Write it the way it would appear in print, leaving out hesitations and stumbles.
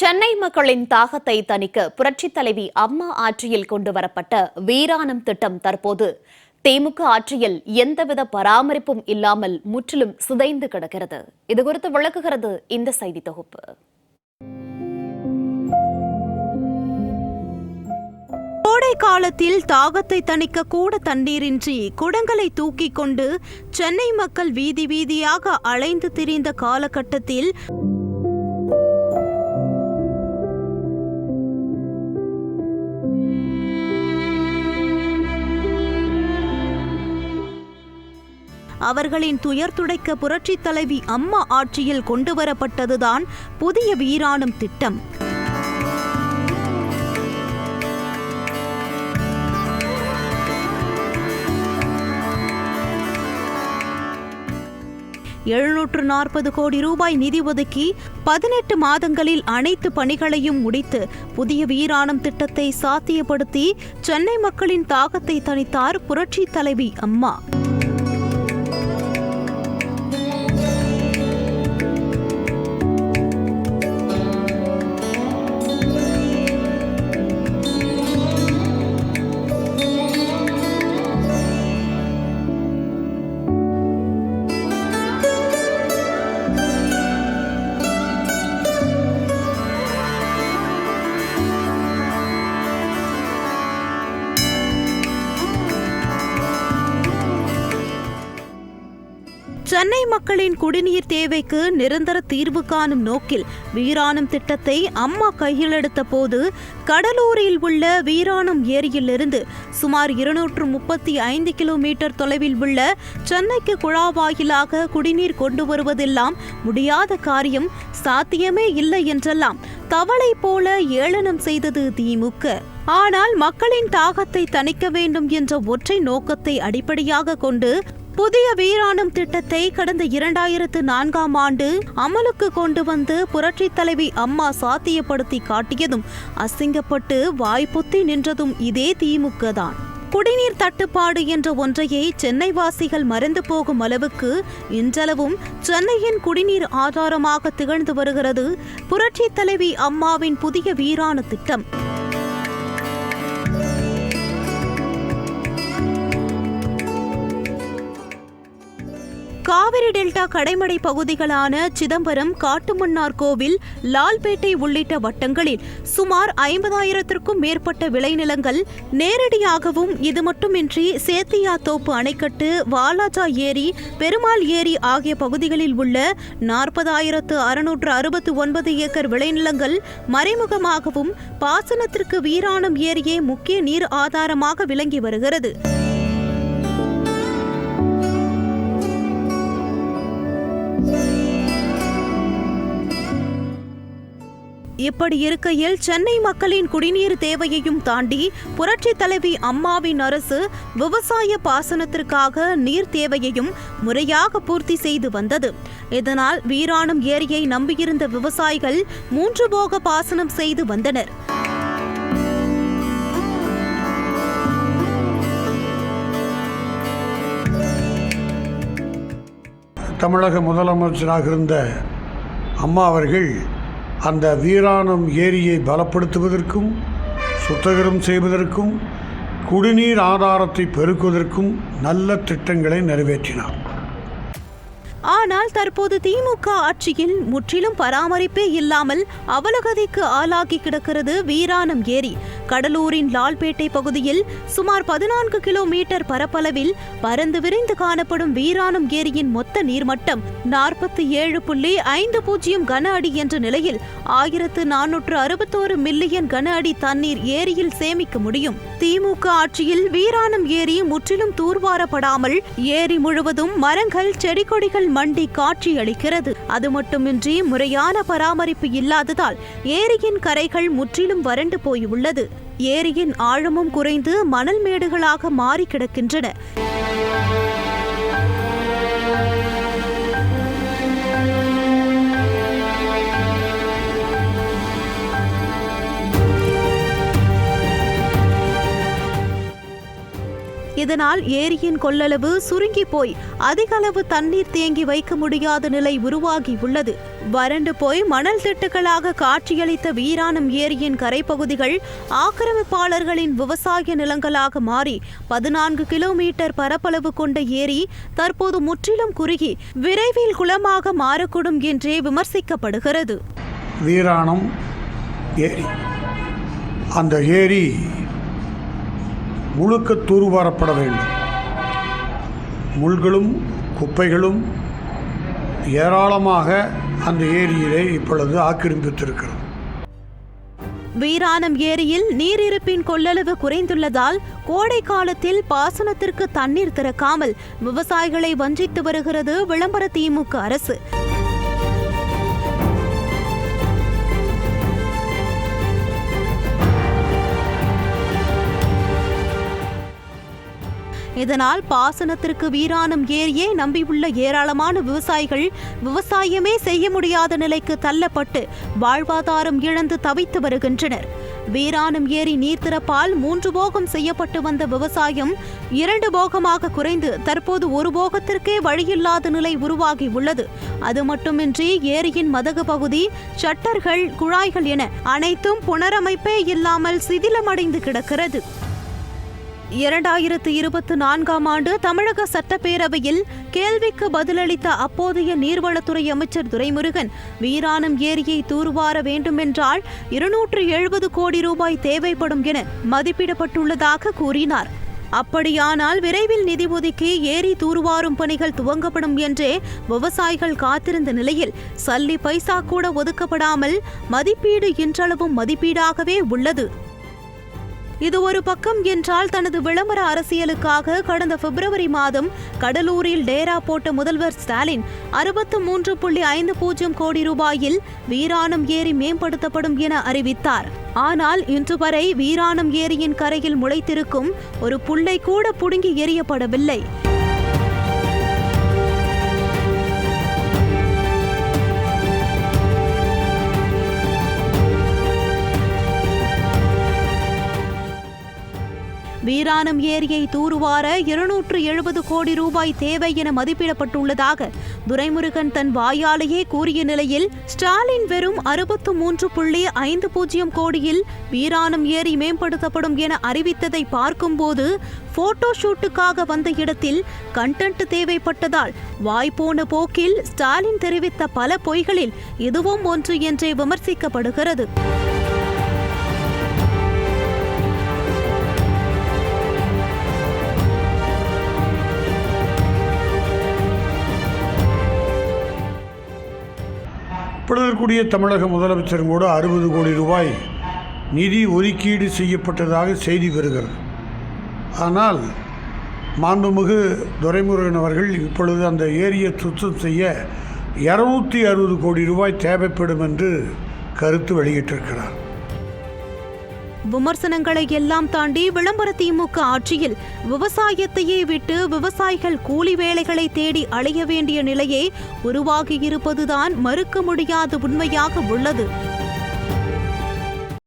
சென்னை மக்களின் தாகத்தை தணிக்க புரட்சித் தலைவி அம்மா ஆட்சியில் கொண்டுவரப்பட்ட வீராணம் திட்டம் தற்போது திமுக ஆட்சியில் எந்தவித பராமரிப்பும் இல்லாமல் முற்றிலும் சிதைந்து கிடக்கிறது. இதுகுறித்து விளக்குகிறது இந்த செய்தி தொகுப்பு. கோடை காலத்தில் தாகத்தை தணிக்க கூட தண்ணீரின்றி குடங்களை தூக்கிக் கொண்டு சென்னை மக்கள் வீதி வீதியாக அலைந்து திரிந்த காலகட்டத்தில் அவர்களின் துயர் துடைக்க புரட்சித் தலைவி அம்மா ஆட்சியில் கொண்டுவரப்பட்டதுதான் புதிய வீராணம் திட்டம். ₹740 கோடி நிதி ஒதுக்கி 18 மாதங்களில் அனைத்து பணிகளையும் முடித்து புதிய வீராணம் திட்டத்தை சாத்தியப்படுத்தி சென்னை மக்களின் தாகத்தை தணித்தார் புரட்சித் தலைவி அம்மா. சென்னை மக்களின் குடிநீர் தேவைக்கு நிரந்தர தீர்வு காணும் நோக்கில் வீராணம் திட்டத்தை அம்மா கையில் எடுத்த போது கடலூரில் உள்ள வீராணம் ஏரியிலிருந்து சுமார் 235 கிலோமீட்டர் தொலைவில் உள்ள சென்னைக்கு குழாவாயிலாக குடிநீர் கொண்டு வருவதெல்லாம் முடியாத காரியம், சாத்தியமே இல்லை என்றெல்லாம் தவளை போல ஏளனம் செய்தது திமுக. ஆனால் மக்களின் தாகத்தை தணிக்க வேண்டும் என்ற ஒற்றை நோக்கத்தை அடிப்படையாக கொண்டு புதிய வீராணம் திட்டத்தை கடந்த 2004ஆம் ஆண்டு அமலுக்கு கொண்டு வந்து புரட்சித் தலைவி அம்மா சாத்தியப்படுத்தி காட்டியதும் அசிங்கப்பட்டு வாய்ப்புத்தி நின்றதும் இதே திமுக தான். குடிநீர் தட்டுப்பாடு என்ற ஒன்றையே சென்னை வாசிகள் மறந்து போகும் அளவுக்கு இன்றளவும் சென்னையின் குடிநீர் ஆதாரமாக திகழ்ந்து வருகிறது புரட்சித் தலைவி அம்மாவின் புதிய வீராண திட்டம். காவிரி டெல்டா கடைமடை பகுதிகளான சிதம்பரம், காட்டுமன்னார் கோவில், லால்பேட்டை உள்ளிட்ட வட்டங்களில் சுமார் 50,000க்கும் மேற்பட்ட விளைநிலங்கள் நேரடியாகவும், இது மட்டுமின்றி சேத்தியாத்தோப்பு அணைக்கட்டு, வாலாஜா ஏரி, பெருமாள் ஏரி ஆகிய பகுதிகளில் உள்ள 40,669 ஏக்கர் விளைநிலங்கள் மறைமுகமாகவும் பாசனத்திற்கு வீராணம் ஏரியே முக்கிய நீர் ஆதாரமாக விளங்கி வருகிறது. இப்படி இருக்கையில் சென்னை மக்களின் குடிநீர் தேவையையும் தாண்டி புரட்சித் தலைவி அம்மாவின் அரசு விவசாய பாசனத்திற்காக நீர் தேவையையும் முறையாக பூர்த்தி செய்து வந்தது. இதனால் வீராணம் ஏரியை நம்பியிருந்த விவசாயிகள் 3 போக பாசனம் செய்து வந்தனர். தமிழக முதலமைச்சராக இருந்த அம்மா அவர்கள் அந்த வீராணம் ஏரியை பலப்படுத்துவதற்கும், சுத்தகரம் செய்வதற்கும், குடிநீர் ஆதாரத்தை பெருக்குவதற்கும் நல்ல திட்டங்களை நிறைவேற்றினார். ஆனால் தற்போது திமுக ஆட்சியில் முற்றிலும் பராமரிப்பே இல்லாமல் அவலகதிக்கு ஆளாகி கிடக்கிறது வீராணம் ஏரி. கடலூரின் லால்பேட்டை பகுதியில் சுமார் 14 கிலோமீட்டர் பரப்பளவில் பரந்து விரிந்து காணப்படும் வீராணம் ஏரியின் மொத்த நீர்மட்டம் 47.50 கன அடி என்ற நிலையில் 1461 மில்லியன் கன அடி தண்ணீர் ஏரியில் சேமிக்க முடியும். திமுக ஆட்சியில் வீராணம் ஏரி முற்றிலும் தூர்வாரப்படாமல் ஏரி முழுவதும் மரங்கள், செடி கொடிகள் மண்டி காட்சியளிக்கிறது. அது மட்டுமின்றி முறையான பராமரிப்பு இல்லாததால் ஏரியின் கரைகள் முற்றிலும் வறண்டு போயுள்ளது. ஏரியின் ஆழமும் குறைந்து மணல் மேடுகளாக மாறி கிடக்கின்றன. இதனால் ஏரியின் கொள்ளளவு சுருங்கி போய் அதிக அளவு தண்ணீர் தேங்கி வைக்க முடியாத நிலை உருவாகி உள்ளது. வறண்டு போய் மணல் திட்டுகளாக காட்சியளித்த வீராணம் ஏரியின் கரைப்பகுதிகள் ஆக்கிரமிப்பாளர்களின் விவசாய நிலங்களாக மாறி 14 கிலோமீட்டர் பரப்பளவு கொண்ட ஏரி தற்போது முற்றிலும் குறுகி விரைவில் குளமாக மாறக்கூடும் என்றே விமர்சிக்கப்படுகிறது. வீராணம் ஏரி, அந்த ஏரி முழுக்க தூர்வாரப்பட வேண்டும். முள்களும் குப்பைகளும் ஏராளமாக அந்த ஏரியிலே இப்பொழுது ஆக்கிரமித்திருக்கிறது. வீராணம் ஏரியில் நீரிருப்பின் கொள்ளளவு குறைந்துள்ளதால் கோடை காலத்தில் பாசனத்திற்கு தண்ணீர் திறக்காமல் விவசாயிகளை வஞ்சித்து வருகிறது விளம்பர திமுக அரசு. இதனால் பாசனத்திற்கு வீராணம் ஏரியே நம்பியுள்ள ஏராளமான விவசாயிகள் விவசாயமே செய்ய முடியாத நிலைக்கு தள்ளப்பட்டு வாழ்வாதாரம் இழந்து தவித்து வருகின்றனர். வீராணம் ஏரி நீர்த்திறப்பால் 3 போகம் செய்யப்பட்டு வந்த விவசாயம் 2 போகமாக குறைந்து தற்போது 1 போகத்திற்கே வழியில்லாத நிலை உருவாகி உள்ளது. அது மட்டுமின்றி ஏரியின் மதகு பகுதி, ஷட்டர்கள், குழாய்கள் என அனைத்தும் புனரமைப்பே இல்லாமல் சிதிலமடைந்து கிடக்கிறது. 2024ஆம் ஆண்டு தமிழக சட்டப்பேரவையில் கேள்விக்கு பதிலளித்த அப்போதைய நீர்வளத்துறை அமைச்சர் துரைமுருகன் வீராணம் ஏரியை தூர்வார வேண்டுமென்றால் 270 கோடி ரூபாய் தேவைப்படும் என மதிப்பிடப்பட்டுள்ளதாக கூறினார். அப்படியானால் விரைவில் நிதி ஒதுக்கி ஏரி தூர்வாரும் பணிகள் துவங்கப்படும் என்றே விவசாயிகள் காத்திருந்த நிலையில் சல்லி பைசா கூட ஒதுக்கப்படாமல் மதிப்பீடு இன்றளவும் மதிப்பீடாகவே உள்ளது. இது ஒரு பக்கம் என்றால் தனது விளம்பர அரசியலுக்காக கடந்த பிப்ரவரி மாதம் கடலூரில் டேரா போட்ட முதல்வர் ஸ்டாலின் 63.50 கோடி ரூபாயில் வீராணம் ஏரி மேம்படுத்தப்படும் என அறிவித்தார். ஆனால் இன்று வரை வீராணம் ஏரியின் கரையில் முளைத்திருக்கும் ஒரு புல்லை கூட புடுங்கி எறியப்படவில்லை. வீராணம் ஏரியை தூர்வார 270 கோடி ரூபாய் தேவை என மதிப்பிடப்பட்டுள்ளதாக துரைமுருகன் தன் வாயாலேயே கூறிய நிலையில் ஸ்டாலின் வெறும் 63.50 கோடியில் வீராணம் ஏரி மேம்படுத்தப்படும் என அறிவித்ததை பார்க்கும்போது போட்டோ ஷூட்டுக்காக வந்த இடத்தில் கண்டென்ட் தேவைப்பட்டதால் வாய்ப்போன போக்கில் ஸ்டாலின் தெரிவித்த பல பொய்களில் இதுவும் ஒன்று என்றே விமர்சிக்கப்படுகிறது. இப்பொழுது தமிழக முதலமைச்சரும் கூட 60 கோடி ரூபாய் நிதி ஒதுக்கீடு செய்யப்பட்டதாக செய்தி பெறுகிறது. ஆனால் மாண்புமிகு துரைமுருகன் அவர்கள் இப்பொழுது அந்த ஏரியை சுத்தம் செய்ய 260 கோடி ரூபாய் தேவைப்படும் என்று கருத்து வெளியிட்டிருக்கிறார். விமர்சனங்களை எல்லாம் தாண்டி விளம்பர திமுக ஆட்சியில் விவசாயத்தையே விட்டு விவசாயிகள் கூலி வேலைகளை தேடி அலைய வேண்டிய நிலையே உருவாகியிருப்பதுதான் மறுக்க முடியாத உண்மையாக உள்ளது.